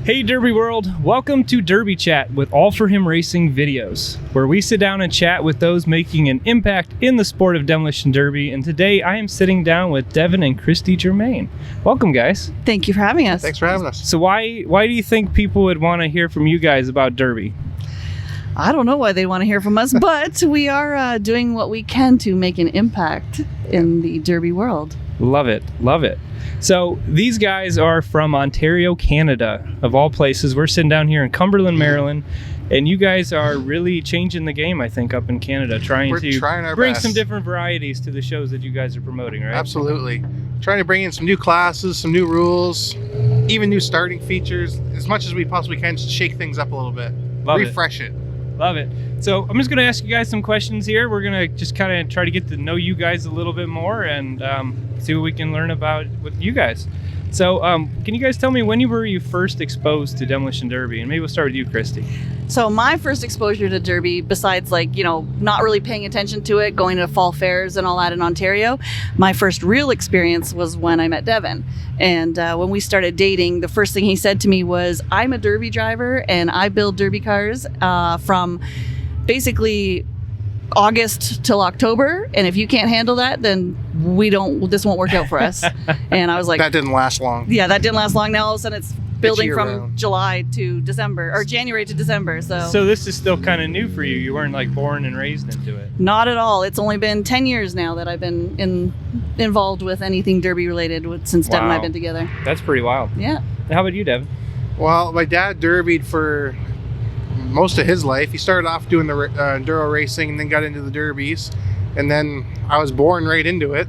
Hey Derby World, welcome to Derby Chat with All For Him Racing videos, where we sit down and chat with those making an impact in the sport of demolition derby. And today I am sitting down with Devon and Kristi Germain. Welcome, guys. Thank you for having us. Thanks for having us. So why do you think people would want to hear from you guys about derby? I don't know why they want to hear from us, but we are doing what we can to make an impact in the derby world. Love it, love it. So these guys are from Ontario, Canada, of all places. We're sitting down here in Cumberland, Maryland, and you guys are really changing the game, I think, up in Canada, trying to bring some different varieties to the shows that you guys are promoting, right? Absolutely. Trying to bring in some new classes, some new rules, even new starting features, as much as we possibly can to shake things up a little bit. Refresh it. Love it. So I'm just going to ask you guys some questions here. We're going to just kind of try to get to know you guys a little bit more and see what we can learn about with you guys. So can you guys tell me when were you first exposed to demolition derby? And maybe we'll start with you, Kristi. So my first exposure to derby, besides not really paying attention to it, going to fall fairs and all that in Ontario, my first real experience was when I met Devon. And when we started dating, the first thing he said to me was, I'm a derby driver and I build derby cars from basically August till October, and if you can't handle that, then this won't work out for us. And I was like, that didn't last long. Yeah, that didn't last long. Now all of a sudden it's building from round. July to December, or January to December. So this is still kind of new for you. You weren't like born and raised into it. Not at all. It's only been 10 years now that I've been involved with anything derby related since Devon and I've been together. That's pretty wild. Yeah. How about you, Devon? Well, my dad derbied for most of his life. He started off doing the enduro racing and then got into the derbies, and then I was born right into it.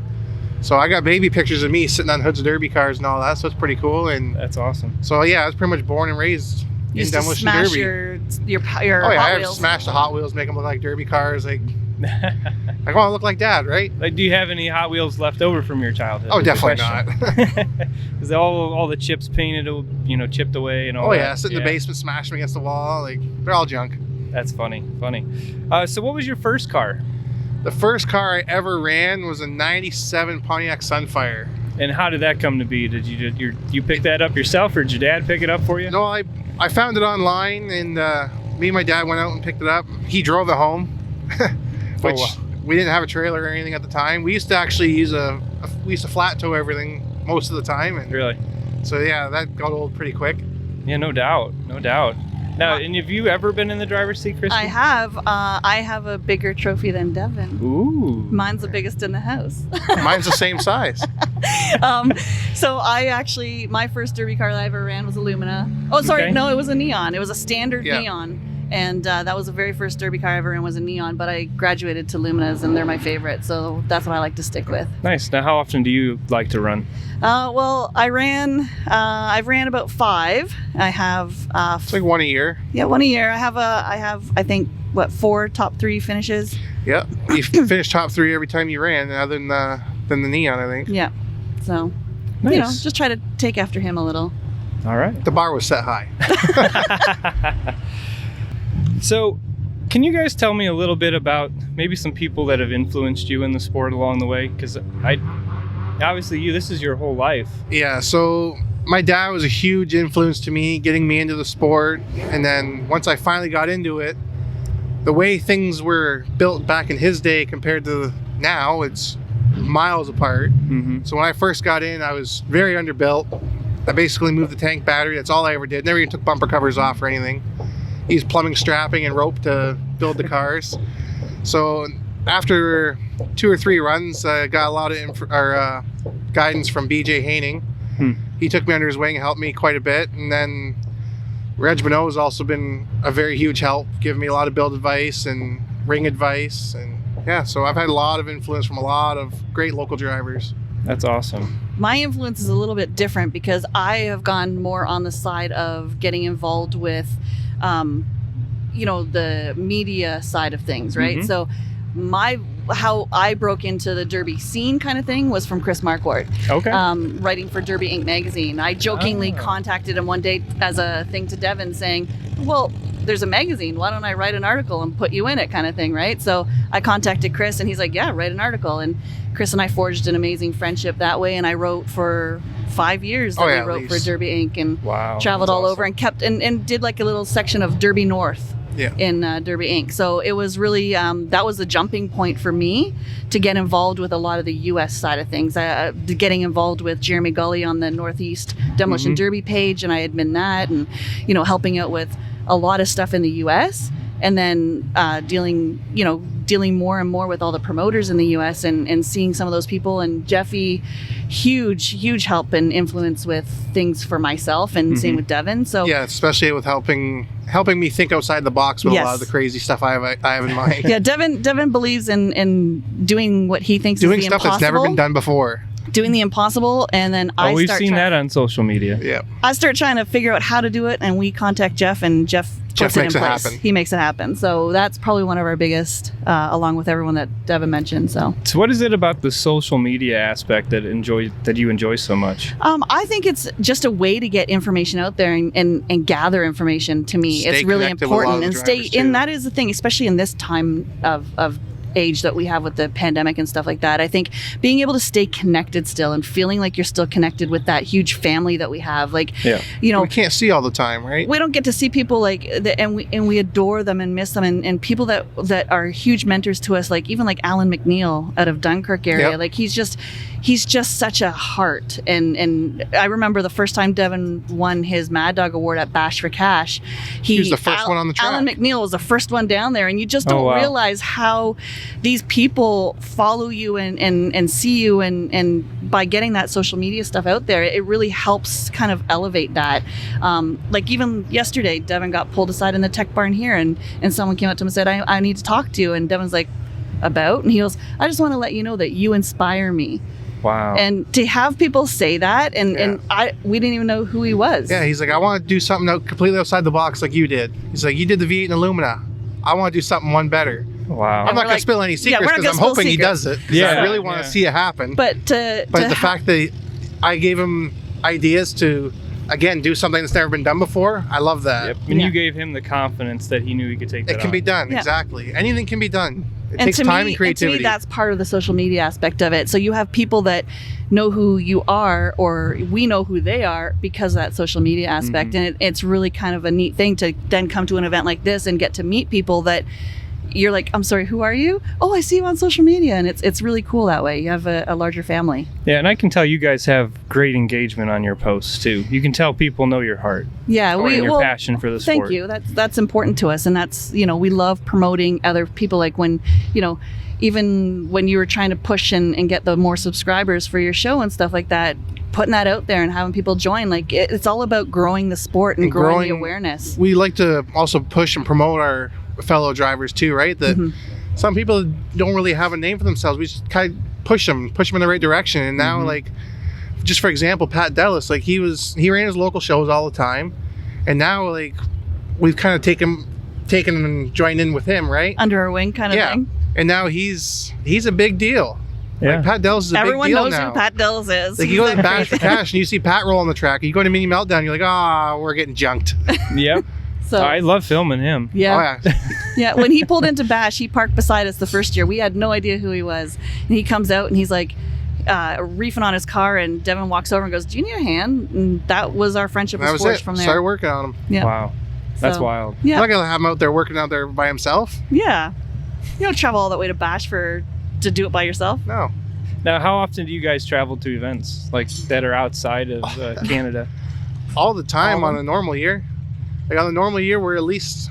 So I got baby pictures of me sitting on hoods of derby cars and all that, so it's pretty cool. And that's awesome. So yeah, I was pretty much born and raised in demolition derby. Your oh yeah, Hot I Wheels. have smashed the Hot Wheels, make them look like derby cars. Like I want to look like Dad, right? Like, do you have any Hot Wheels left over from your childhood? Oh, definitely not. Is all the chips painted, chipped away and all that? Oh yeah, sit in the basement, smash them against the wall. Like, they're all junk. That's funny. So what was your first car? The first car I ever ran was a '97 Pontiac Sunfire. And how did that come to be? Did you pick that up yourself, or did your dad pick it up for you? No, I found it online, and me and my dad went out and picked it up. He drove it home, which we didn't have a trailer or anything at the time. We used to actually use we used to flat tow everything most of the time. And really? So yeah, that got old pretty quick. Yeah, no doubt. Now, and have you ever been in the driver's seat, Kristi? I have. I have a bigger trophy than Devon. Ooh. Mine's the biggest in the house. Mine's the same size. So my first derby car that I ever ran was a Lumina. Oh, sorry, Okay. No, it was a Neon. It was a standard Yeah. Neon. And that was the very first derby car I ever ran was a Neon, but I graduated to Luminas and they're my favorite. So that's what I like to stick with. Nice. Now, how often do you like to run? Well, I've ran about 5. I have, It's like one a year. Yeah, one a year. I have, I think, 4 top 3 finishes. Yeah, you finished top 3 every time you ran, other than the Neon, I think. Yeah. So, Nice. just try to take after him a little. All right. The bar was set high. So, can you guys tell me a little bit about maybe some people that have influenced you in the sport along the way? Because obviously this is your whole life. Yeah, so my dad was a huge influence to me, getting me into the sport. And then once I finally got into it, the way things were built back in his day compared to now, it's miles apart. Mm-hmm. So when I first got in, I was very underbuilt. I basically moved the tank battery. That's all I ever did. Never even took bumper covers off or anything. Used plumbing, strapping, and rope to build the cars. So after 2 or 3 runs, I got a lot of guidance from BJ Haining. He took me under his wing and helped me quite a bit. And then Reg Bonneau has also been a very huge help, giving me a lot of build advice and ring advice. And yeah, so I've had a lot of influence from a lot of great local drivers. That's awesome. My influence is a little bit different because I have gone more on the side of getting involved with the media side of things, right? Mm-hmm. So how I broke into the derby scene kind of thing was from Chris Marquardt. Okay. Writing for Derby Inc. magazine. I jokingly contacted him one day as a thing to Devon saying, well, there's a magazine, why don't I write an article and put you in it kind of thing, right? So I contacted Chris and he's like, yeah, write an article. And Chris and I forged an amazing friendship that way, and I wrote for 5 years. Oh, We yeah, at wrote for least. Derby Inc. and Wow, traveled that's all over awesome. and kept and did like a little section of Derby North. Yeah. In Derby Inc. So it was really that was the jumping point for me to get involved with a lot of the U.S. side of things. Getting involved with Jeremy Gully on the Northeast Demolition Derby page, and I admin that, and helping out with a lot of stuff in the U.S. and then dealing more and more with all the promoters in the U.S. and seeing some of those people, and Jeffy, huge help and influence with things for myself, and same with Devon. So Yeah, especially with helping me think outside the box with a lot of the crazy stuff I have in mind. yeah, Devon believes in doing what he thinks Doing is the stuff impossible, that's never been done before. doing the impossible, and then We've seen that on social media. Yeah. I start trying to figure out how to do it, and we contact Jeff, and Jeff puts makes it in it place. happen. He makes it happen. So that's probably one of our biggest, along with everyone that Devon mentioned. So what is it about the social media aspect that you enjoy so much? I think it's just a way to get information out there and gather information. To me, Stay it's really connected with a lot important, of the and stay drivers, in. too. That is the thing, especially in this time of age that we have with the pandemic and stuff like that. I think being able to stay connected still and feeling like you're still connected with that huge family that we have, like We can't see all the time, right? we don't get to see people like that, and we adore them and miss them, and people that are huge mentors to us, like even like Alan McNeil out of Dunkirk area. Yep. Like he's just such a heart, and I remember the first time Devon won his Mad Dog Award at Bash for Cash. He was the first one on the track. Alan McNeil was the first one down there, and you just Oh, don't wow. realize how these people follow you and see you, and by getting that social media stuff out there, it really helps kind of elevate that. Like even yesterday, Devon got pulled aside in the tech barn here, and someone came up to him and said, I need to talk to you. And Devon's like, about? And he goes, I just want to let you know that you inspire me. Wow. And to have people say that, and we didn't even know who he was. Yeah, he's like, I want to do something completely outside the box like you did. He's like, you did the V8 and Illumina. I want to do something one better. Wow. I'm not we're going to like, spill any yeah, secrets we're not because gonna I'm spill hoping he secrets. does it. 'Cause Yeah, I really want yeah. to see it happen. But the fact that I gave him ideas to, again, do something that's never been done before, I love that. Yep. And Yeah. you gave him the confidence that he knew he could take that It can on. be done, Yeah. exactly. Anything can be done. It and takes to time me, and creativity. And to me, that's part of the social media aspect of it. So you have people that know who you are, or we know who they are because of that social media aspect. And it's really kind of a neat thing to then come to an event like this and get to meet people that you're like, I'm sorry, who are you? Oh, I see you on social media. And it's really cool that way. You have a larger family. Yeah, and I can tell you guys have great engagement on your posts too. You can tell people know your heart Yeah, and your passion for the sport. Thank you. That's important to us, and that's we love promoting other people. Like when even when you were trying to push and get the more subscribers for your show and stuff like that, putting that out there and having people join. Like it's all about growing the sport and growing the awareness. We like to also push and promote our fellow drivers too, right? That some people don't really have a name for themselves. We just kind of push them in the right direction. And now, like, just for example, Pat Dellis, like he ran his local shows all the time, and now like we've kind of taken and joined in with him, right? Under our wing, kind of thing. And now he's a big deal. Yeah. Like Pat Dellis is a Everyone big deal knows now. who Pat Dellis is. Like you go to Bash for Cash and you see Pat roll on the track. You go to Mini Meltdown, you're like, we're getting junked. Yep. So I love filming him. yeah. Oh, yeah. Yeah, when he pulled into Bash, he parked beside us the first year. We had no idea who he was. And he comes out and he's like reefing on his car, and Devon walks over and goes, do you need a hand? And that was our friendship That was was forged it. from there. Started working on him. Yeah. Wow. That's So, wild. I'm Yeah. not gonna have him out there working out there by himself. Yeah. You don't travel all that way to Bash to do it by yourself. No. Now, how often do you guys travel to events like that are outside of Canada? All the time All on a normal year. Like on a normal year, we're at least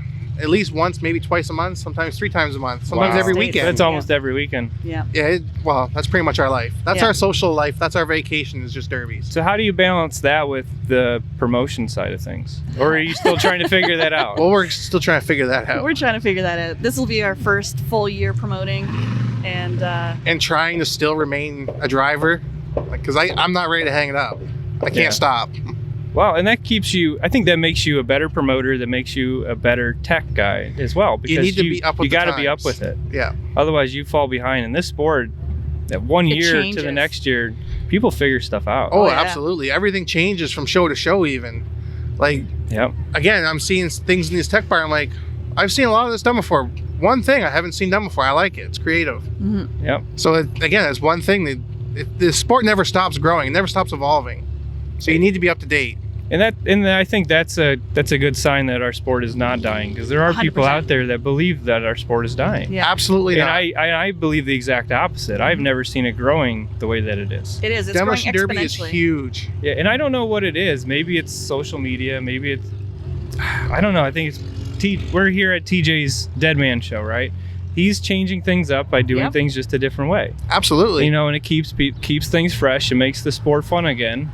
once, maybe twice a month, sometimes 3 times a month, sometimes Wow. every States. weekend. That's almost every weekend. Yeah. Yeah, that's pretty much our life. That's Yeah. our social life. That's our vacation, is just derbies. So how do you balance that with the promotion side of things? Or are you still trying to figure that out? Well, we're still trying to figure that out. We're trying to figure that out. This will be our first full year promoting, and trying to still remain a driver, because I'm not ready to hang it up. I can't Yeah. stop. Wow, and that keeps you, I think that makes you a better promoter, that makes you a better tech guy as well. Because need to be up with you the got to be up times. with it. Yeah. Otherwise, you fall behind. In this sport, that one It year to changes. the next year, people figure stuff out. Oh, yeah. absolutely. Everything changes from show to show even. Like, Yep. again, I'm seeing things in these tech bar. I'm like, I've seen a lot of this done before. one thing I haven't seen done before. I like it. It's creative. Yep. So again, it's one thing that the sport never stops growing. It never stops evolving. So you need to be up to date. And I think that's a good sign that our sport is not dying, because there are people 100%. out there that believe that our sport is dying. Yeah. Absolutely And not. I believe the exact opposite. I've never seen it growing the way that it is. It is. It's Demolition growing Derby is exponentially. huge. Yeah, and I don't know what it is. Maybe it's social media. Maybe it's, I don't know. I think it's we're here at TJ's Dead Man Show, right? He's changing things up by doing Yep. things just a different way. Absolutely. You know, and it keeps things fresh. It makes the sport fun again.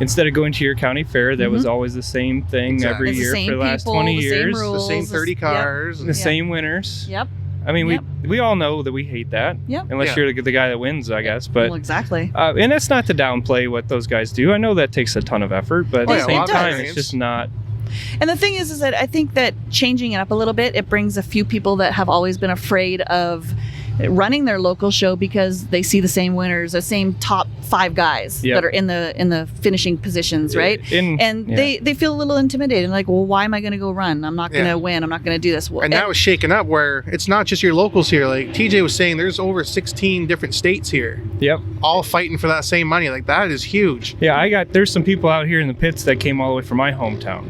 Instead of going to your county fair, that was always the same thing Exactly. every It's the year same for the last people, 20 the same years. rules. the same 30 Yep. cars. The same winners. Yep. I mean, Yep. we all know that we hate that. Yep. Unless Yeah. you're the guy that wins, I guess. But Well, exactly. and that's not to downplay what those guys do. I know that takes a ton of effort, but at Oh, the yeah, a same lot of time, experience. it's just not. And the thing is that I think that changing it up a little bit, it brings a few people that have always been afraid of running their local show because they see the same winners, the same top 5 guys Yep. that are in the finishing positions, right? And yeah. they feel a little intimidated, like, well, why am I going to go run? I'm not going to Yeah. win. I'm not going to do this. Well, And that was shaken up where it's not just your locals here. Like TJ was saying, there's over 16 different states here, Yep. all fighting for that same money. Like that is huge. Yeah, there's some people out here in the pits that came all the way from my hometown.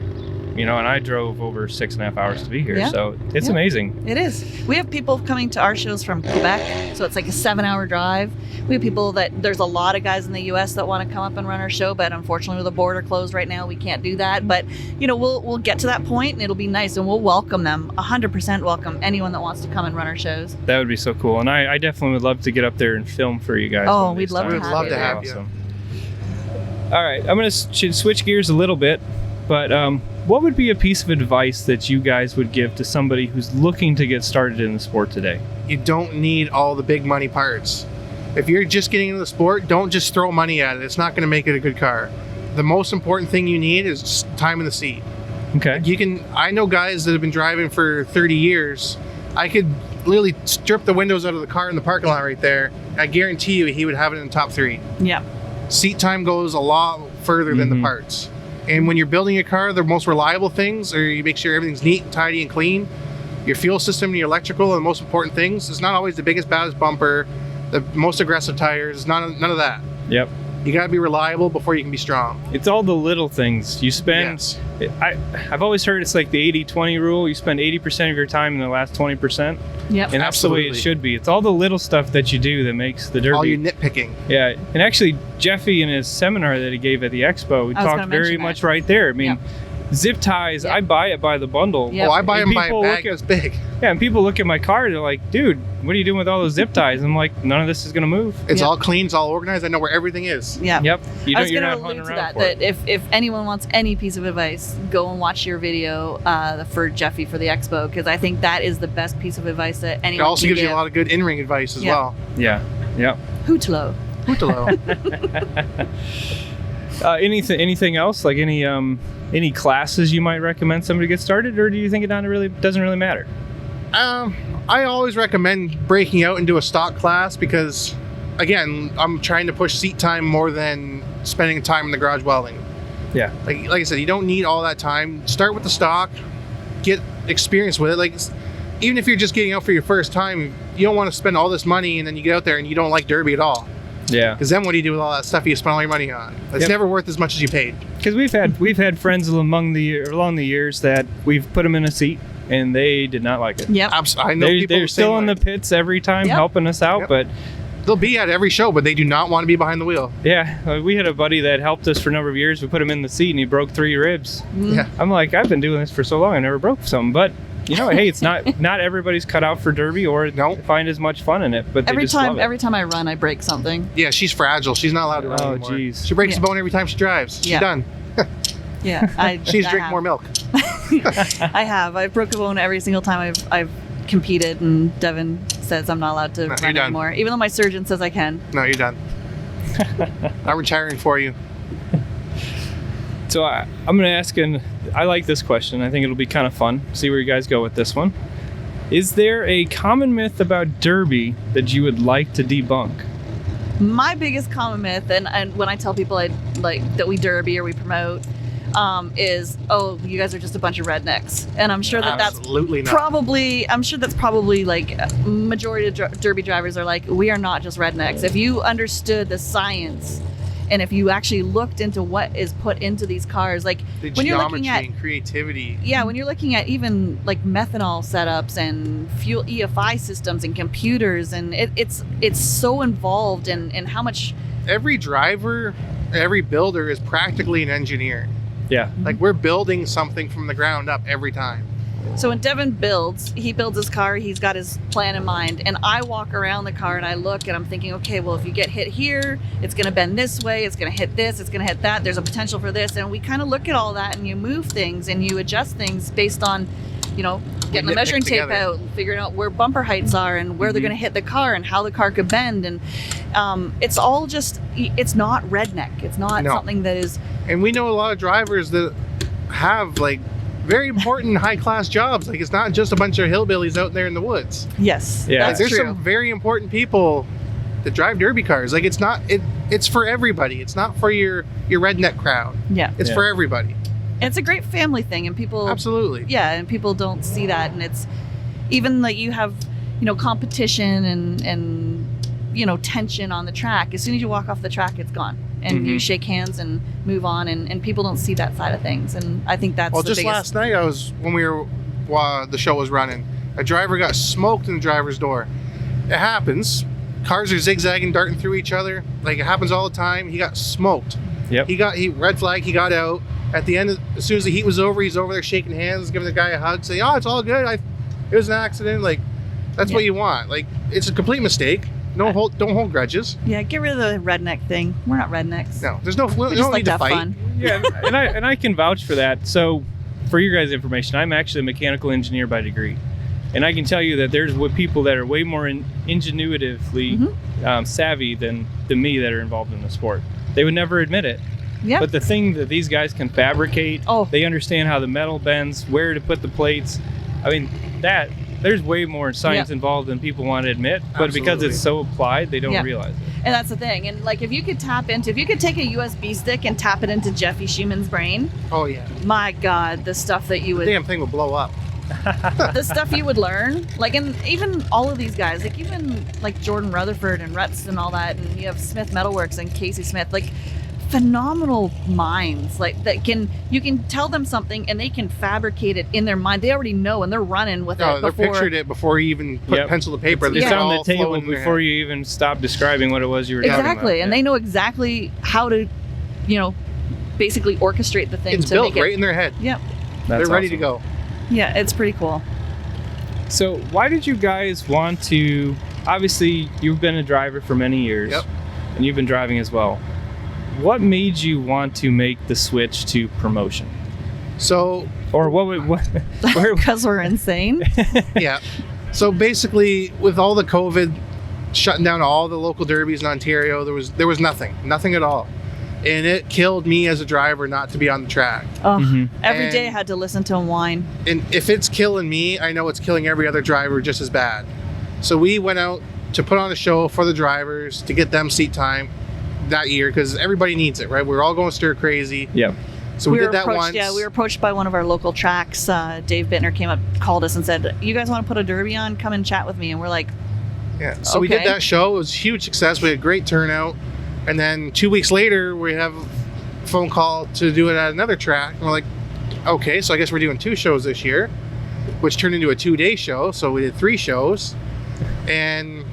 You know, and I drove over 6.5 hours to be here. Yeah. So it's Yeah. amazing. It is. We have people coming to our shows from Quebec, so it's like a 7-hour drive. We have people there's a lot of guys in the U.S. that want to come up and run our show, but unfortunately with the border closed right now, we can't do that. But, you know, we'll get to that point and it'll be nice and we'll welcome them, 100% welcome anyone that wants to come and run our shows. That would be so cool. And I definitely would love to get up there and film for you guys. Oh, one of we'd these love to times. have Love you. to That'd have be you. All right, I'm going to switch gears a little bit, but what would be a piece of advice that you guys would give to somebody who's looking to get started in the sport today? You don't need all the big money parts. If you're just getting into the sport, don't just throw money at it. It's not going to make it a good car. The most important thing you need is time in the seat. Okay. I know guys that have been driving for 30 years. I could literally strip the windows out of the car in the parking lot right there. I guarantee you he would have it in the top 3. Yeah. Seat time goes a lot further than the parts. And when you're building a car, the most reliable things are you make sure everything's neat, tidy, and clean. Your fuel system and your electrical are the most important things. It's not always the biggest, baddest bumper, the most aggressive tires. It's none of that. Yep. You got to be reliable before you can be strong. It's all the little things. You spend, Yes. I've always heard it's like the 80-20 rule. You spend 80% of your time in the last 20%. Yep. And that's the way it Absolutely. should be. It's all the little stuff that you do that makes the Derby. All your nitpicking. Yeah, and actually, Jeffy in his seminar that he gave at the expo, he I was talked gonna very mention that. much right there. I mean, zip ties, Yep. I buy it by the bundle. Yep. Oh, I buy And them by a people bag look that's big. Yeah, and people look at my car, they're like, dude, what are you doing with all those zip ties? I'm like, none of this is going to move. It's Yep. all clean, it's all organized. I know where everything is. Yeah. Yep. I was You're going to not hunting allude to around that, for it. if anyone wants any piece of advice, go and watch your video for Jeffy for the expo, because I think that is the best piece of advice that It anyone also can gives give. you a lot of good in-ring advice as Yeah. well. Yeah, yeah. Hootalo. Hootalo. Anything else? Like any classes you might recommend somebody get started, or do you think it doesn't really matter? I always recommend breaking out into a stock class because, again, I'm trying to push seat time more than spending time in the garage welding. Yeah. Like I said, you don't need all that time. Start with the stock, get experience with it. Like, even if you're just getting out for your first time, you don't want to spend all this money and then you get out there and you don't like Derby at all. Yeah. Because then what do you do with all that stuff you spent all your money on? It's Yep. never worth as much as you paid. Because we've had friends along the years that we've put them in a seat and they did not like it. Yep. I know people They're the same still in way. the pits every time Yep. helping us out, Yep. but They'll be at every show, but they do not want to be behind the wheel. yeah, we had a buddy that helped us for a number of years. We put him in the seat and he broke 3 ribs. Yeah. I'm like, I've been doing this for so long, I never broke something. But you know, hey, it's not everybody's cut out for Derby or Nope. find as much fun in it. But they Every just love time it. I run, I break something. Yeah, she's fragile. She's not allowed to run Oh, anymore. jeez. She breaks Yeah. a bone every time she drives. She's Yeah. done. Yeah, She needs to I drink have. more milk. I have. I've broken a bone every single time I've competed, and Devon says I'm not allowed to No, you're run done. anymore, even though my surgeon says I can. No, you're done. I'm retiring for you. So I'm going to ask, and I like this question. I think it'll be kind of fun. See where you guys go with this one. Is there a common myth about Derby that you would like to debunk? My biggest common myth, and when I tell people I like that we derby or we promote, is, oh, you guys are just a bunch of rednecks. And I'm sure that Absolutely that's not. probably like majority of derby drivers are like, we are not just rednecks. If you understood the science and if you actually looked into what is put into these cars, like The when you're geometry looking at and creativity. yeah, when you're looking at even like methanol setups and fuel EFI systems and computers, and it's so involved in how much. Every driver, every builder is practically an engineer. Yeah. Like we're building something from the ground up every time. So when Devon builds his car, he's got his plan in mind, and I walk around the car and I look and I'm thinking, okay, well, if you get hit here, it's going to bend this way, it's going to hit this, it's going to hit that, there's a potential for this, and we kind of look at all that and you move things and you adjust things based on, getting the measuring tape out, figuring out where bumper heights are and where they're going to hit the car and how the car could bend, and it's all just, it's not redneck, it's not something that is. And we know a lot of drivers that have like very important high-class jobs. Like it's not just a bunch of hillbillies out there in the woods. Yes, Yeah. that's There's true. some very important people that drive derby cars. Like it's for everybody. It's not for your redneck crowd. Yeah, It's for everybody. it's a great family thing, and people Absolutely. yeah, and people don't see that, and it's even like you have competition and tension on the track. As soon as you walk off the track, it's gone, and you shake hands and move on, and people don't see that side of things, and I think that's Well, the just biggest. last night while the show was running, a driver got smoked in the driver's door. It happens. Cars are zigzagging, darting through each other. Like it happens all the time. He got smoked. Yep. He red flag. He got out. At the end, as soon as the heat was over, he's over there shaking hands, giving the guy a hug, saying, "Oh, it's all good. It was an accident." Like that's what you want. Like it's a complete mistake. Don't hold grudges. Yeah, get rid of the redneck thing. We're not rednecks. No, there's no. We We just don't like need to to have fight. fun. Yeah, and I can vouch for that. So, for your guys' information, I'm actually a mechanical engineer by degree, and I can tell you that there's people that are way more ingenuitively savvy than me that are involved in the sport. They would never admit it. Yeah. But the thing that these guys can fabricate, they understand how the metal bends, where to put the plates. I mean, there's way more science involved than people want to admit, but because Absolutely. it's so applied, they don't realize it. And that's the thing. And like if you could take a USB stick and tap it into Jeffy Schumann's brain, Oh yeah. my God, the stuff that you The would damn thing will blow up. the stuff you would learn, like, and even all of these guys, like even like Jordan Rutherford and Rutz and all that, and you have Smith Metalworks and Casey Smith, like phenomenal minds, like you can tell them something and they can fabricate it in their mind. They already know and they're running with No, it they before. pictured it before you even put pencil to paper. It's on the all table flowing in their before head. you even stop describing what it was you were talking about. Exactly, and they know exactly how to, basically orchestrate the thing It's to built make it. right in their head. Yep. They're That's ready to awesome. go. Yeah, it's pretty cool. So why did you guys want to, obviously you've been a driver for many years, Yep. and you've been driving as well. What made you want to make the switch to promotion? So Or where, Because we're insane. yeah. So basically, with all the COVID shutting down all the local derbies in Ontario, there was nothing at all, and it killed me as a driver not to be on the track. Oh, Mhm. every day I And- had to listen to him whine. And if it's killing me, I know it's killing every other driver just as bad. So we went out to put on a show for the drivers to get them seat time that year because everybody needs it, right? We're all going stir crazy. yeah. So we were did that approached, once. Yeah, we were approached by one of our local tracks. Dave Bittner came up, called us, and said, "You guys want to put a derby on? Come and chat with me." And we're like, Yeah. So we did Okay. that show. It was a huge success. We had a great turnout. And then 2 weeks later, we have a phone call to do it at another track. And we're like, okay, so I guess we're doing 2 shows this year, which turned into a 2-day show. So we did 3 shows. And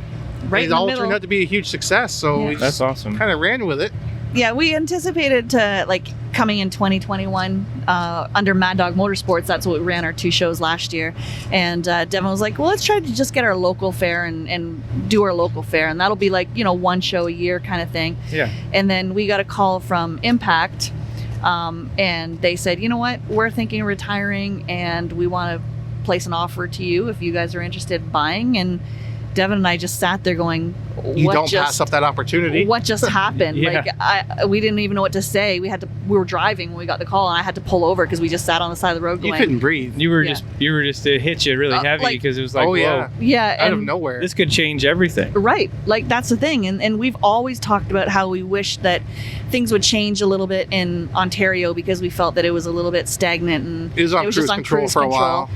right it in the all middle. turned out to be a huge success. So Yeah. we That's just awesome. kind of ran with it. Yeah, we anticipated to coming in 2021 under Mad Dog Motorsports. That's what we ran our 2 shows last year. And Devon was like, well, let's try to just get our local fair and do our local fair. And that'll be 1 show a year kind of thing. Yeah. And then we got a call from Impact, and they said, you know what, we're thinking of retiring and we want to place an offer to you if you guys are interested in buying. And Devon and I just sat there going, You don't pass up that opportunity. What just happened? Yeah. We didn't even know what to say. We were driving when we got the call, and I had to pull over because we just sat on the side of the road You going, couldn't breathe. You were just it hit you really heavy because it was like, oh, whoa, yeah. Out of and nowhere. this could change everything. right, like that's the thing, and we've always talked about how we wish that things would change a little bit in Ontario because we felt that it was a little bit stagnant and It was on just cruise control for a while.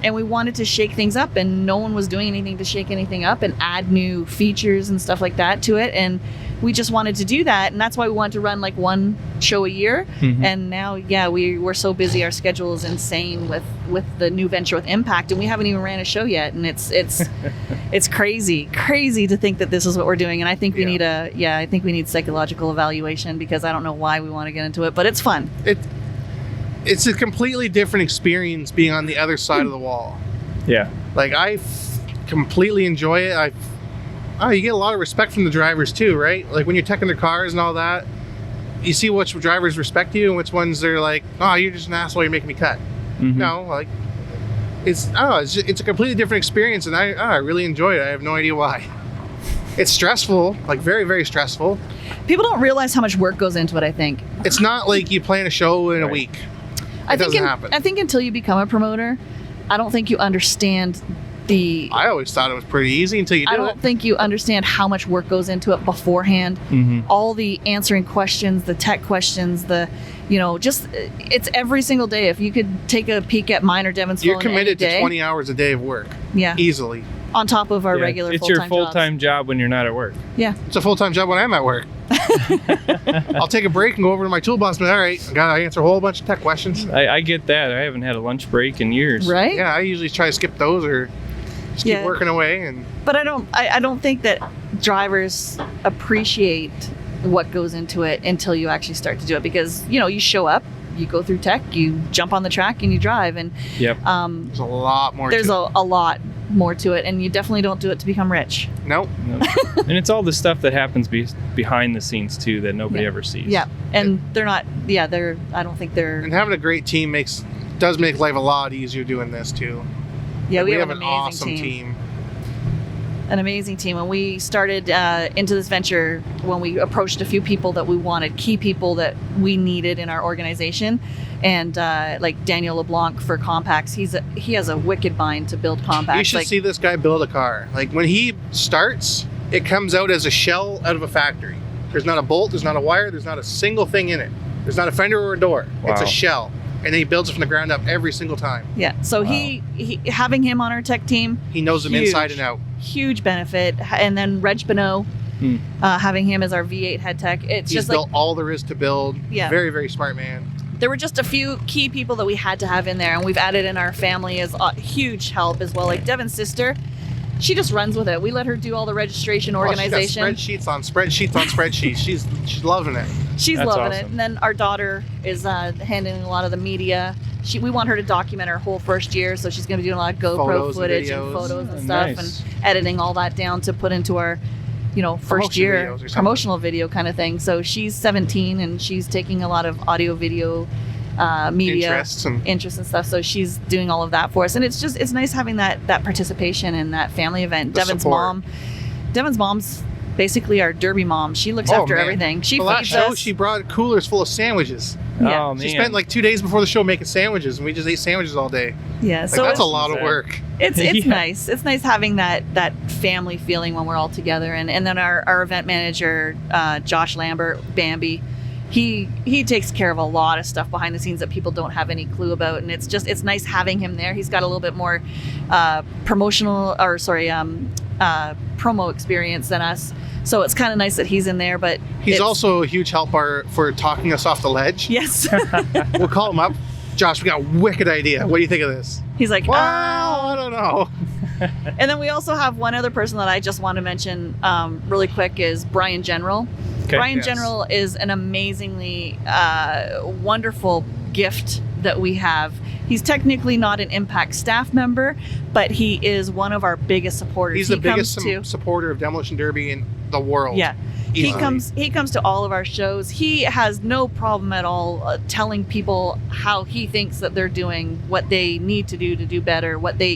and we wanted to shake things up, and no one was doing anything to shake anything up and add new features and stuff like that to it, and we just wanted to do that, and that's why we wanted to run like one show a year. And now we're so busy, our schedule is insane with the new venture with Impact, and we haven't even ran a show yet, and it's it's crazy to think that this is what we're doing. And I think we need I think we need psychological evaluation, because I don't know why we want to get into it, but it's fun. It's a completely different experience being on the other side of the wall. Yeah. Like, I completely enjoy it. You get a lot of respect from the drivers too, right? Like, when you're teching their cars and all that, you see which drivers respect you and which ones they're like, oh, you're just an asshole, you're making me cut. No, like, it's a completely different experience, and I really enjoy it. I have no idea why. It's stressful, like very, very stressful. People don't realize how much work goes into it, I think. It's not like you plan a show in a week. It doesn't happen. I think until you become a promoter, I don't think you understand I always thought it was pretty easy until you do it. I don't think you understand how much work goes into it beforehand. All the answering questions, the tech questions, it's every single day. If you could take a peek at mine or Devon's phone, you're committed any day, to 20 hours a day of work. Yeah. Easily. On top of our regular it's full-time your full-time jobs. job when you're not at work. Yeah. It's a full-time job when I'm at work. I'll take a break and go over to my toolbox and be, all right, I gotta answer a whole bunch of tech questions. I get that. I haven't had a lunch break in years. Right? Yeah, I usually try to skip those or just keep working away. But I don't think that drivers appreciate what goes into it until you actually start to do it, because you show up, you go through tech, you jump on the track, and you drive, and there's a lot more. There's a lot more to it, and you definitely don't do it to become rich. Nope. And it's all the stuff that happens behind the scenes too that nobody ever sees. Yeah, and they're not. Yeah, they're. I don't think they're. And having a great team does make life a lot easier doing this too. Yeah, we have an amazing awesome team. An amazing team. When we started into this venture, when we approached a few people that we wanted, key people that we needed in our organization, and like Daniel LeBlanc for compacts, he has a wicked mind to build compacts. You should see this guy build a car. Like, when he starts, it comes out as a shell out of a factory. There's not a bolt, there's not a wire, there's not a single thing in it. There's not a fender or a door. Wow. It's a shell. And then he builds it from the ground up every single time. Yeah. So he having him on our tech team, he knows them inside and out. Huge benefit. And then Reg Bonneau, having him as our V8 head tech. He's just built all there is to build. Yeah. Very, very smart man. There were just a few key people that we had to have in there, and we've added in our family as a huge help as well. Like Devon's sister, she just runs with it. We let her do all the registration, organization. She got spreadsheets on spreadsheets on spreadsheets. She's loving it. She's That's loving awesome. it. And then our daughter is handling a lot of the media. We want her to document her whole first year, so she's going to be doing a lot of GoPro footage and photos and stuff, nice. and editing all that down to put into our, first year promotional video kind of thing. So she's 17 and she's taking a lot of audio, video, media interests and stuff. So she's doing all of that for us, and it's nice having that participation in that family event. Devon's mom's basically our derby mom. She looks after everything. She feeds us. She brought coolers full of sandwiches. Yeah. Oh, man. She spent like 2 days before the show making sandwiches, and we just ate sandwiches all day. Yeah, so that's a lot of work. It's Yeah. nice. It's nice having that family feeling when we're all together. And then our event manager, Josh Lambert, Bambi, he takes care of a lot of stuff behind the scenes that people don't have any clue about. And it's nice having him there. He's got a little bit more promo experience than us. So it's kind of nice that he's in there, but he's also a huge helper for talking us off the ledge. Yes. We'll call him up. Josh, we got a wicked idea. What do you think of this? He's like, well, I don't know. And then we also have one other person that I just want to mention really quick is Brian General. Okay. Brian General is an amazingly wonderful gift that we have. He's technically not an Impact staff member, but he is one of our biggest supporters. He's the biggest supporter of Demolition Derby in the world. Yeah. Easily. He comes to all of our shows. He has no problem at all telling people how he thinks that they're doing, what they need to do better, what they,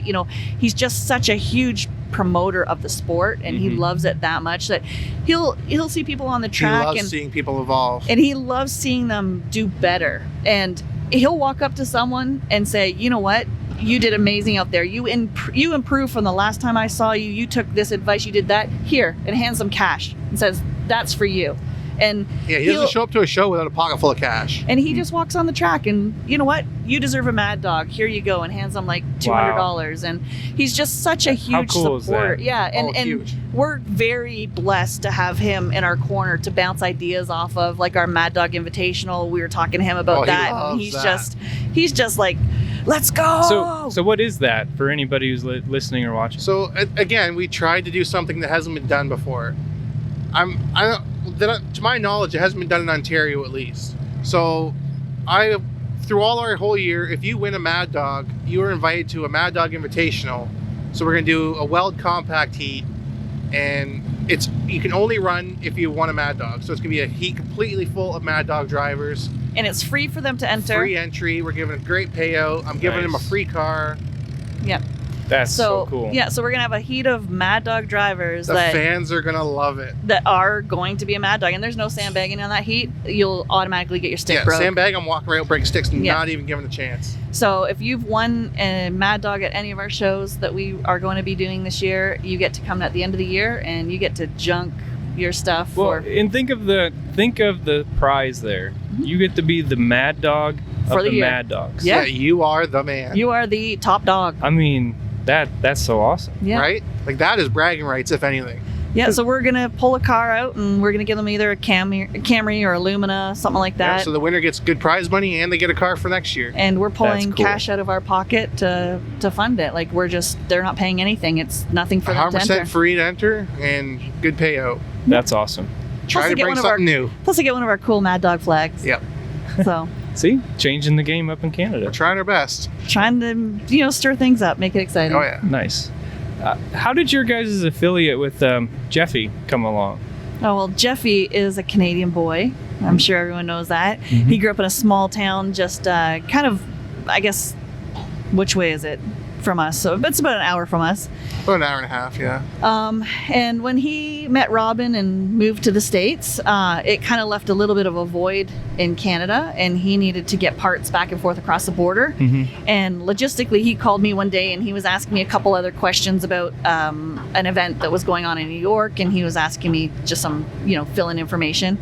he's just such a huge promoter of the sport, and he loves it that much that he'll see people on the track. He loves seeing people evolve. And he loves seeing them do better. And he'll walk up to someone and say, you know what? You did amazing out there. You improved from the last time I saw you. You took this advice. You did that. Here, and hands them cash and says, that's for you. And yeah, he doesn't show up to a show without a pocket full of cash. And he just walks on the track and, you know what? You deserve a Mad Dog. Here you go. And hands them like $200. And he's just such a huge supporter. Yeah. And huge. We're very blessed to have him in our corner to bounce ideas off of, like our Mad Dog Invitational. We were talking to him about that. And he's just like, let's go. So what is that for anybody who's listening or watching? So again, we tried to do something that hasn't been done before. To my knowledge, it hasn't been done in Ontario at least. So through all our whole year, if you win a Mad Dog, you are invited to a Mad Dog Invitational. So we're going to do a weld compact heat, and you can only run if you won a Mad Dog. So it's going to be a heat completely full of Mad Dog drivers. And it's free for them to enter. Free entry. We're giving a great payout. I'm giving them a free car. Yep. That's so cool. Yeah, so we're going to have a heat of Mad Dog drivers. The fans are going to love it. That are going to be a Mad Dog. And there's no sandbagging on that heat. You'll automatically get your stick broke. Sandbag, I'm walking right out, breaking sticks, not even giving a chance. So if you've won a Mad Dog at any of our shows that we are going to be doing this year, you get to come at the end of the year and you get to junk your stuff. And think of the prize there. You get to be the Mad Dog of the Mad Dogs. Yeah, you are the man. You are the top dog. I mean, that's so awesome. Yeah. Right? Like, that is bragging rights, if anything. Yeah, so we're going to pull a car out and we're going to give them either a Camry or a Lumina, something like that. Yeah, so the winner gets good prize money and they get a car for next year. And we're pulling cash out of our pocket to fund it. Like, they're not paying anything. It's nothing for them to enter. 100% free to enter and good payout. That's awesome. Try to bring something new. Plus, I get one of our cool Mad Dog flags. Yep. So. See? Changing the game up in Canada. We're trying our best. Trying to, stir things up, make it exciting. Oh, yeah. Nice. How did your guys' affiliate with Jeffy come along? Oh, well, Jeffy is a Canadian boy. I'm sure everyone knows that. He grew up in a small town just kind of, I guess, which way is it from us? So it's about an hour from us. About an hour and a half, yeah. And when he met Robin and moved to the States, it kind of left a little bit of a void in Canada, and he needed to get parts back and forth across the border. And logistically, he called me one day and he was asking me a couple other questions about an event that was going on in New York, and he was asking me just some, fill-in information.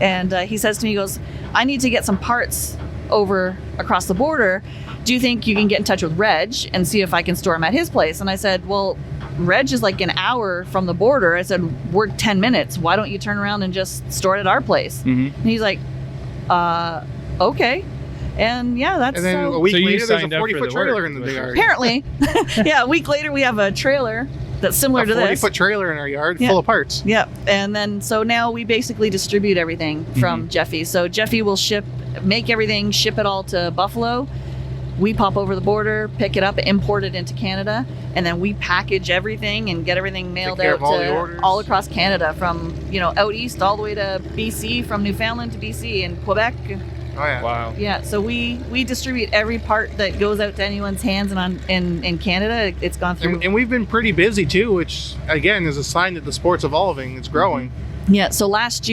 And he says to me, he goes, I need to get some parts over across the border. Do you think you can get in touch with Reg and see if I can store them at his place? And I said, well, Reg is like an hour from the border. I said, we're 10 minutes. Why don't you turn around and just store it at our place? And he's like, okay. And yeah, that's and then a week later, there's a 40-foot trailer in the yard. Apparently. Yeah, a week later, we have a trailer that's similar to this. A 40-foot trailer in our yard full of parts. Yeah. And then, so now we basically distribute everything from Jeffy. So Jeffy will make everything, ship it all to Buffalo. We pop over the border, pick it up, import it into Canada, and then we package everything and get everything mailed out to all across Canada, from out east all the way to BC, from Newfoundland to BC and Quebec. Oh yeah! Wow. Yeah, so we distribute every part that goes out to anyone's hands, and in Canada, it's gone through. And we've been pretty busy too, which again is a sign that the sport's evolving. It's growing. Yeah. So last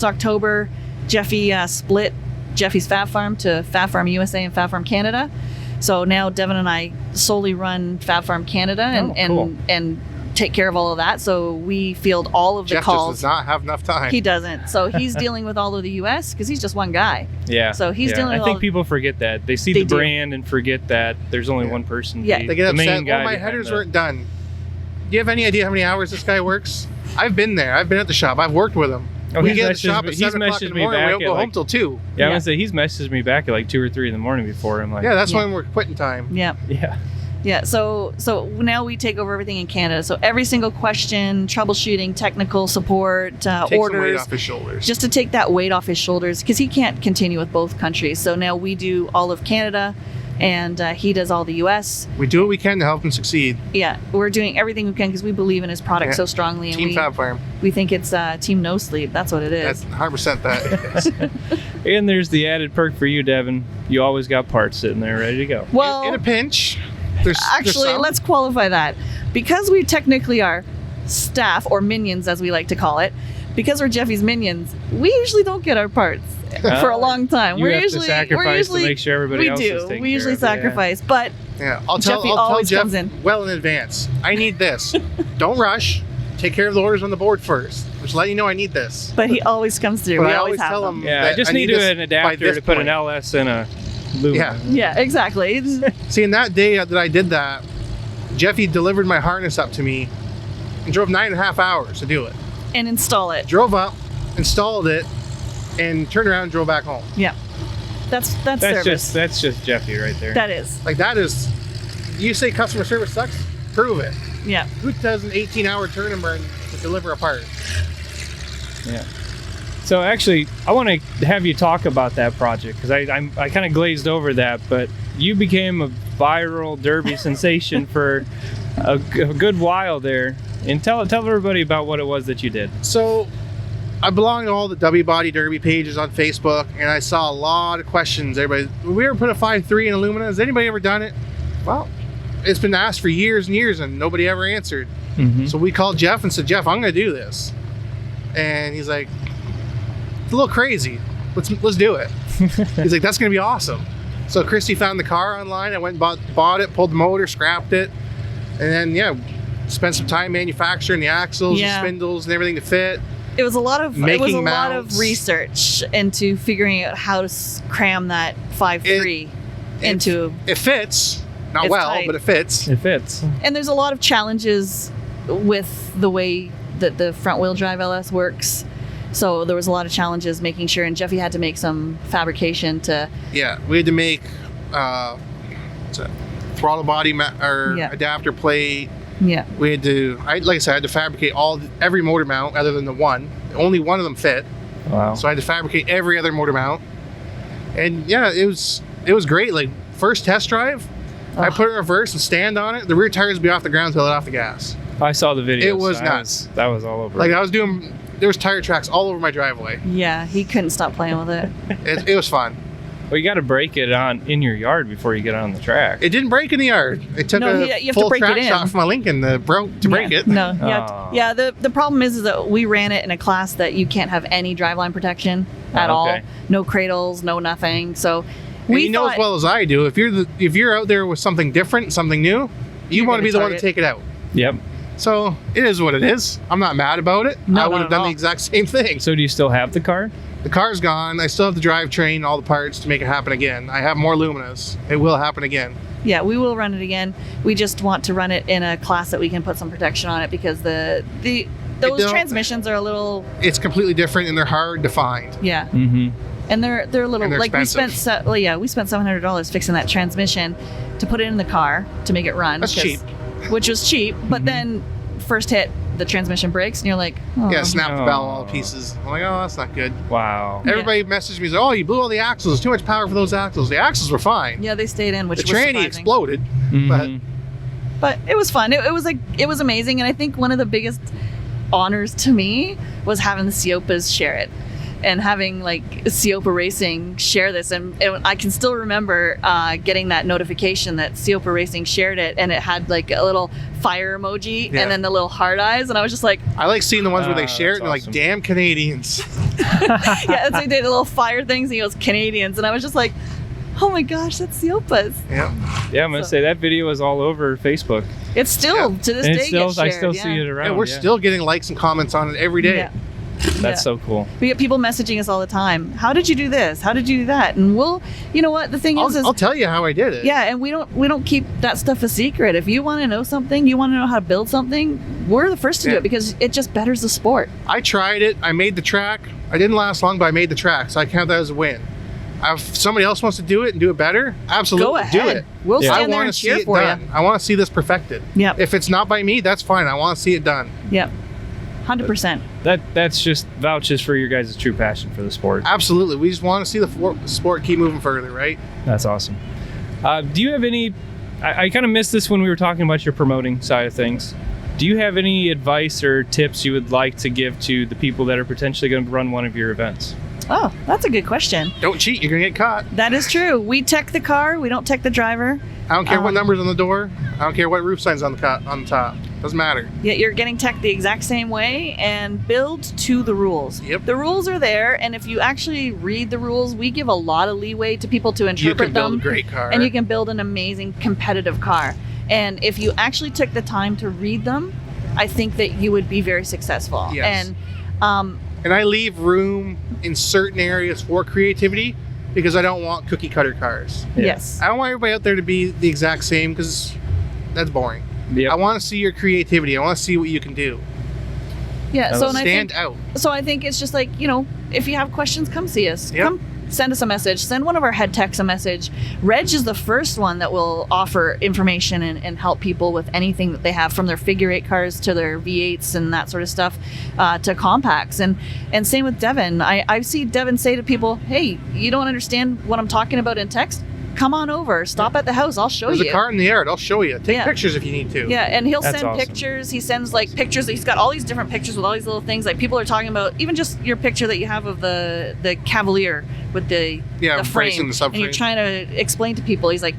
October, Jeffy split Jeffy's Fab Farm to Fab Farm USA and Fab Farm Canada. So now Devon and I solely run Fab Farm Canada and take care of all of that. So we field all of the calls. Jeff just does not have enough time. He doesn't. So he's dealing with all of the US because he's just one guy. Yeah. So he's dealing with I think people forget that. They see the brand and forget that there's only one person. Yeah. They get upset. Oh, my headers weren't done. Do you have any idea how many hours this guy works? I've been there. I've been at the shop. I've worked with him. Oh, we get at the shop at 7 o'clock in the morning. We don't go home till 2. Yeah, I'm gonna say he's messaged me back at like 2 or 3 in the morning before. I'm like, that's when we're quitting time. Yeah. Yeah. Yeah. So now we take over everything in Canada. So every single question, troubleshooting, technical support, orders, some weight off his shoulders. Just to take that weight off his shoulders, because he can't continue with both countries. So now we do all of Canada. and he does all the U.S. We do what we can to help him succeed. Yeah, we're doing everything we can because we believe in his product so strongly. And Team Fab Farm. We think it's Team No Sleep. That's what it is. That's 100% that. And there's the added perk for you, Devon. You always got parts sitting there ready to go. Well, in a pinch. There's some. let's qualify that. Because we technically are staff, or minions as we like to call it, because we're Jeffy's minions, we usually don't get our parts for a long time. You we're have usually to sacrifice to make sure everybody else is taken We usually care of. sacrifice, but Yeah, I'll tell Jeff comes in. well in advance. I need this. Don't rush. Take care of the orders on the board first. Just let you know I need this. But he always comes through. But We I always always have tell them. him. Yeah, that I just I need this an by adapter this to put an point. LS in a Luma. Yeah. Yeah, exactly. See, in that day that I did that, Jeffy delivered my harness up to me and drove 9.5 hours to do it. And install it. Drove up, installed it, and turned around and drove back home. Yeah. That's service. That's just Jeffy right there. That is. Like, that is, you say customer service sucks? Prove it. Yeah. Who does an 18-hour turn and burn to deliver a part? Yeah. So actually, I want to have you talk about that project because I kind of glazed over that, but you became a viral derby sensation for a good while there. And tell everybody about what it was that you did. So, I belong to all the W Body Derby pages on Facebook, and I saw a lot of questions. Everybody, we ever put a 5.3 in Illumina? Has anybody ever done it? Well, it's been asked for years and years, and nobody ever answered. Mm-hmm. So we called Jeff and said, Jeff, I'm going to do this. And he's like, it's a little crazy. Let's do it. He's like, that's going to be awesome. So Kristi found the car online. I went and bought it, pulled the motor, scrapped it, and then spent some time manufacturing the axles, the spindles, and everything to fit. It was a lot of mounts. Research into figuring out how to cram that 5.3 into. It fits, not It's well, tight. but it fits. It fits. And there's a lot of challenges with the way that the front wheel drive LS works. So there was a lot of challenges making sure, and Jeffy had to make some fabrication to. Yeah, we had to make throttle body adapter plate. Yeah. We had to, like I said, I had to fabricate every motor mount other than the one. Only one of them fit. Wow. So I had to fabricate every other motor mount. And yeah, it was great. Like, first test drive, I put it in reverse and stand on it. The rear tires would be off the ground until I let off the gas. I saw the video. It was nuts. That was all over. Like, there was tire tracks all over my driveway. Yeah, he couldn't stop playing with it. It was fun. Well, you got to break it in your yard before you get on the track. It didn't break in the yard. It took you have to full break track it in. shot from my Lincoln to break it. No, Oh. yeah. The problem is that we ran it in a class that you can't have any driveline protection at all. No cradles, no nothing. So you know as well as I do, if you're out there with something different, something new, you want to be the one to take it out. Yep. So it is what it is. I'm not mad about it. No, I would not have at done all. the exact same thing. So do you still have the car? The car's gone. I still have the drivetrain, all the parts to make it happen again. I have more Luminas. It will happen again. Yeah, we will run it again. We just want to run it in a class that we can put some protection on it because those transmissions are a little. It's completely different and they're hard to find. Yeah. Mm-hmm. And they're a little And they're like expensive. we spent $700 fixing that transmission to put it in the car to make it run. That's cheap. Which was cheap, but then first hit the transmission breaks and you're like, oh. Yeah, snap the bell all to pieces. I'm like, oh, that's not good. Wow. Everybody messaged me, oh, you blew all the axles. There's too much power for those axles. The axles were fine. Yeah, they stayed in, which The was tranny surprising. exploded, Mhm. But it was fun. It was amazing, and I think one of the biggest honors to me was having the Siopas share it. And having like Siopa Racing share this, and I can still remember getting that notification that Siopa Racing shared it, and it had like a little fire emoji Yeah. and then the little heart eyes, and I was just like, I like seeing the ones where they share it that's and they're like, awesome. damn Canadians. yeah. So he did a little fire things, and he goes Canadians, and I was just like, oh my gosh, that's Siopa's. Yeah. Yeah, I'm gonna say that video is all over Facebook. It's still to this And day it's still, gets shared. I still yeah. see it around. And we're still getting likes and comments on it every day. Yeah. That's so cool. We get people messaging us all the time. How did you do this? How did you do that? And you know what? The thing is I'll tell you how I did it. yeah, and we don't keep that stuff a secret. If you want to know something, you want to know how to build something, we're the first to do Yeah. it because it just betters the sport. I tried it. I made the track. I didn't last long, but I made the track, so I count that as a win. If somebody else wants to do it and do it better, absolutely Go ahead. do it. We'll Yeah. I stand there want and to see cheer it for done. you. I want to see this perfected. Yep. If it's not by me, that's fine. I want to see it done. Yep. 100%. That's just vouches for your guys' true passion for the sport. Absolutely. We just want to see the sport keep moving further, right? That's awesome. Do you have any? I kind of missed this when we were talking about your promoting side of things. Do you have any advice or tips you would like to give to the people that are potentially going to run one of your events? Oh, that's a good question. Don't cheat, you're gonna get caught. That is true. We tech the car. We don't tech the driver. I don't care what number's on the door. I don't care what roof sign's on the top. Doesn't matter. Yet you're getting tech the exact same way and build to the rules. Yep. The rules are there, and if you actually read the rules, we give a lot of leeway to people to interpret them. You can build a great car. And you can build an amazing competitive car. And if you actually took the time to read them, I think that you would be very successful. Yes. And And I leave room in certain areas for creativity because I don't want cookie cutter cars. Yeah. yes. I don't want everybody out there to be the exact same because that's boring. Yep. I want to see your creativity. I want to see what you can do. Yeah. So and Stand out. So I think it's just like, if you have questions, come see us. Yep. Come send us a message. Send one of our head techs a message. Reg is the first one that will offer information and help people with anything that they have, from their figure 8 cars to their V8s and that sort of stuff, to compacts. And same with Devon. I see Devon say to people, hey, you don't understand what I'm talking about in text? Come on over. Stop at the house. I'll show There's you. a car in the yard. I'll show you. Take Yeah. pictures if you need to. Yeah, and he'll That's send awesome. pictures. He sends pictures. He's got all these different pictures with all these little things. Like, people are talking about even just your picture that you have of the Cavalier with the Yeah, the bracing frame, the subframe. and you're trying to explain to people. He's like,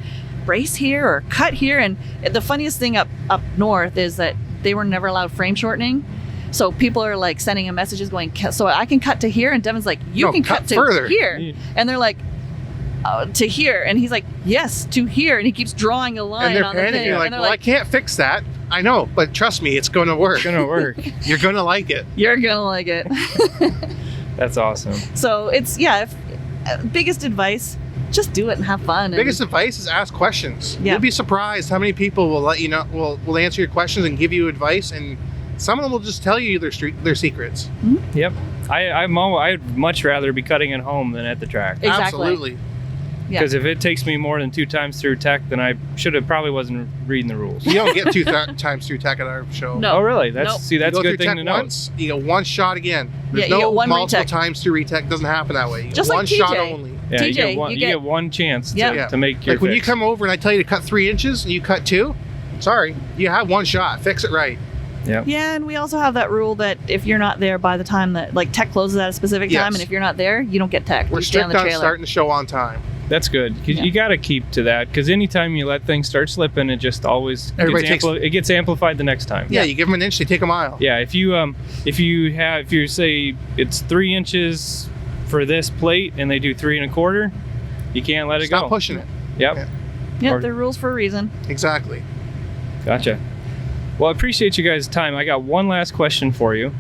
brace here or cut here. And the funniest thing up north is that they were never allowed frame shortening. So people are like sending him messages going, so I can cut to here, and Devon's like, you No, can cut cut to further. here, and they're like, to here, and he's like, yes, to here, and he keeps drawing a line And they're on the thing, panicking like, and they're well, I can't fix that. I know, but trust me, it's going to work. It's gonna work. You're going to like it. you're gonna like it. That's awesome. So it's biggest advice, just do it and have fun. Biggest advice is ask questions. Yeah. You'll be surprised how many people will let you know, will answer your questions and give you advice, and some of them will just tell you their secrets. Yep. I'd much rather be cutting at home than at the track. Exactly. Absolutely. Yeah. Because if it takes me more than 2 times through tech, then I probably wasn't reading the rules. You don't get 2 times through tech at our show. No. Oh, really? That's Nope. see, that's you a go good through thing tech to know. once, you get one shot again. There's Yeah, you no get one multiple retech. times through retech. It doesn't happen that way. You Just get like one TJ. shot only. Yeah, you TJ, get you get- one chance Yeah. to make your Like when you fix. come over and I tell you to cut 3 inches and you cut 2, sorry, you have one shot. Fix it right. Yep. Yeah, and we also have that rule that if you're not there by the time that tech closes at a specific time, Yes. and if you're not there, you don't get tech. We're You stay on strict the on trailer. starting the show on time. That's good. 'Cause Yeah. you got to keep to that, because anytime you let things start slipping, it just always Everybody it gets amplified the next time. Yeah, you give them an inch, they take a mile. Yeah, if you say it's 3 inches for this plate and they do 3 1/4, you can't let it Stop go. pushing it. Yep. Yeah. Yeah, Or- they're rules for a reason. Exactly. Gotcha. Well, I appreciate you guys' time. I got one last question for you.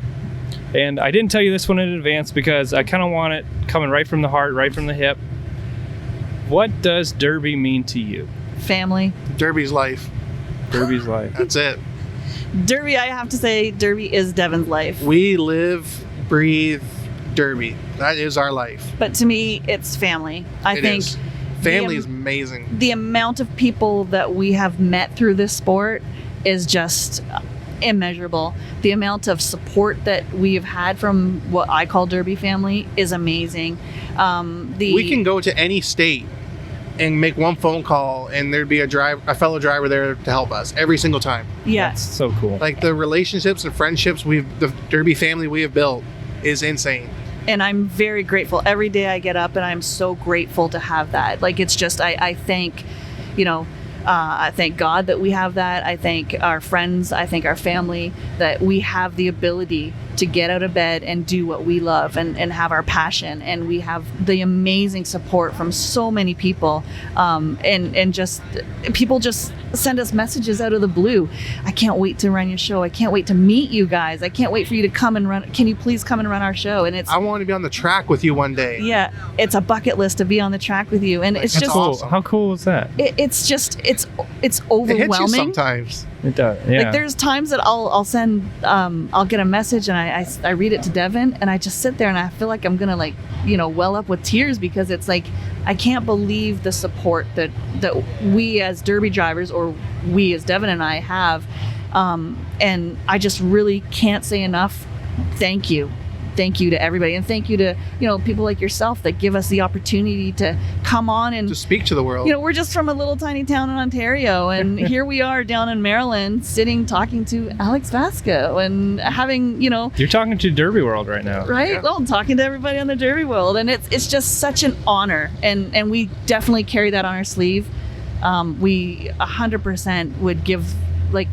And I didn't tell you this one in advance because I kind of want it coming right from the heart, right from the hip. What does Derby mean to you? Family. Derby's life. Derby's life. That's it. Derby, I have to say, Derby is Devon's life. We live, breathe Derby. That is our life. But to me, it's family. I It think is. Family the- is amazing. the amount of people that we have met through this sport is just immeasurable. The amount of support that we've had from what I call Derby family is amazing. We can go to any state and make one phone call and there'd be a fellow driver there to help us every single time. Yeah. That's so cool. Like the relationships and friendships the Derby family we have built is insane. And I'm very grateful. Every day I get up and I'm so grateful to have that. Like, it's just, I thank, I thank God that we have that. I thank our friends. I thank our family that we have the ability to get out of bed and do what we love and have our passion. And we have the amazing support from so many people. And just people just send us messages out of the blue. I can't wait to run your show. I can't wait to meet you guys. I can't wait for you to come and run. Can you please come and run our show? And it's, I want to be on the track with you one day. yeah, it's a bucket list to be on the track with you. And it's That's just, Cool. awesome. How cool is that? it's just, it's It hits you overwhelming. sometimes. It does. Yeah. Like, there's times that I'll send, I'll get a message and I read it to Devon and I just sit there and I feel like I'm going to well up with tears, because it's like, I can't believe the support that we as Derby drivers, or we as Devon and I have. And I just really can't say enough. Thank you thank you to everybody, and thank you to people like yourself that give us the opportunity to come on and To speak to the world. we're just from a little tiny town in Ontario, and here we are down in Maryland, sitting talking to Alex Vasco and having You're talking to Derby World right now. right? Yeah. Well, talking to everybody on the Derby World, and it's just such an honor, and we definitely carry that on our sleeve. We 100% would give,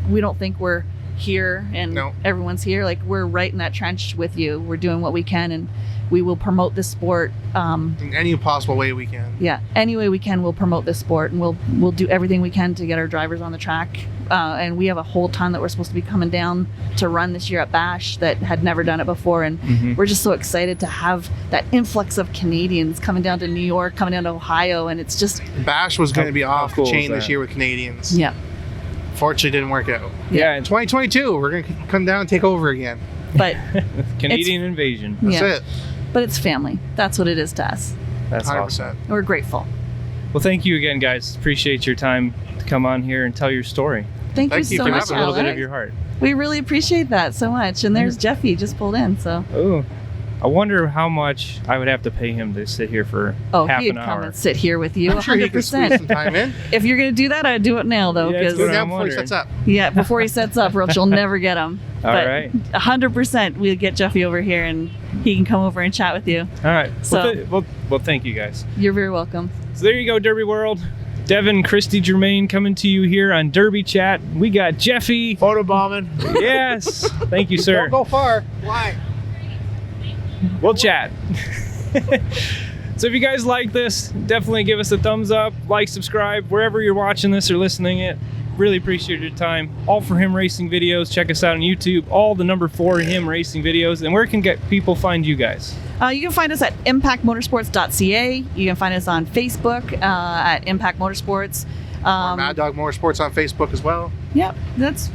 we don't think we're here and No. everyone's here. We're right in that trench with you. We're doing what we can, and we will promote this sport. In any possible way we can. Yeah, any way we can, we'll promote this sport, and we'll do everything we can to get our drivers on the track. And we have a whole ton that we're supposed to be coming down to run this year at Bash that had never done it before, and we're just so excited to have that influx of Canadians coming down to New York, coming down to Ohio, and it's just Bash was going to be How off cool the is chain this that? year with Canadians. yeah. Fortunately, didn't work out. Yeah, In 2022, we're going to come down and take over again. But Canadian invasion. That's yeah, it. but it's family. That's what it is to us. That's 100%. awesome. We're grateful. Well, thank you again, guys. Appreciate your time to come on here and tell your story. Thank you Thank you so for much, Just a having little bit of Alex. your heart. We really appreciate that so much. And there's Jeffy just pulled in, so Oh, I wonder how much I would have to pay him to sit here for half he'd an come hour. and sit here with you. I'm sure he can squeeze 100%. some time in. If you're gonna do that, I'd do it now though, Yeah, it's because Go good. down I'm before he wondering. sets up. yeah, before he sets up, Roach, you'll never get him. All But right. 100%, we'll get Jeffy over here and he can come over and chat with you. All right. So- Well, thank you guys. You're very welcome. So there you go, Derby World. Devon, Kristi Germain coming to you here on Derby Chat. We got Jeffy. Photobombing. Yes. Thank you, sir. Don't go far. Why? We'll chat. So if you guys like this, definitely give us a thumbs up, like, subscribe, wherever you're watching this or listening it. Really appreciate your time. All for Him Racing videos. Check us out on YouTube. All the number 4 Him Racing videos. And where can people find you guys? You can find us at impactmotorsports.ca. You can find us on Facebook at Impact Motorsports. Mad Dog Motorsports on Facebook as well. Yep,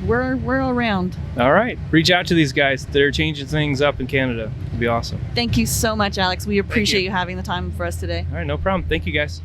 we're all around. All right. Reach out to these guys. They're changing things up in Canada. It'd be awesome. Thank you so much, Alex. We appreciate you. you having the time for us today. All right. No problem. Thank you, guys.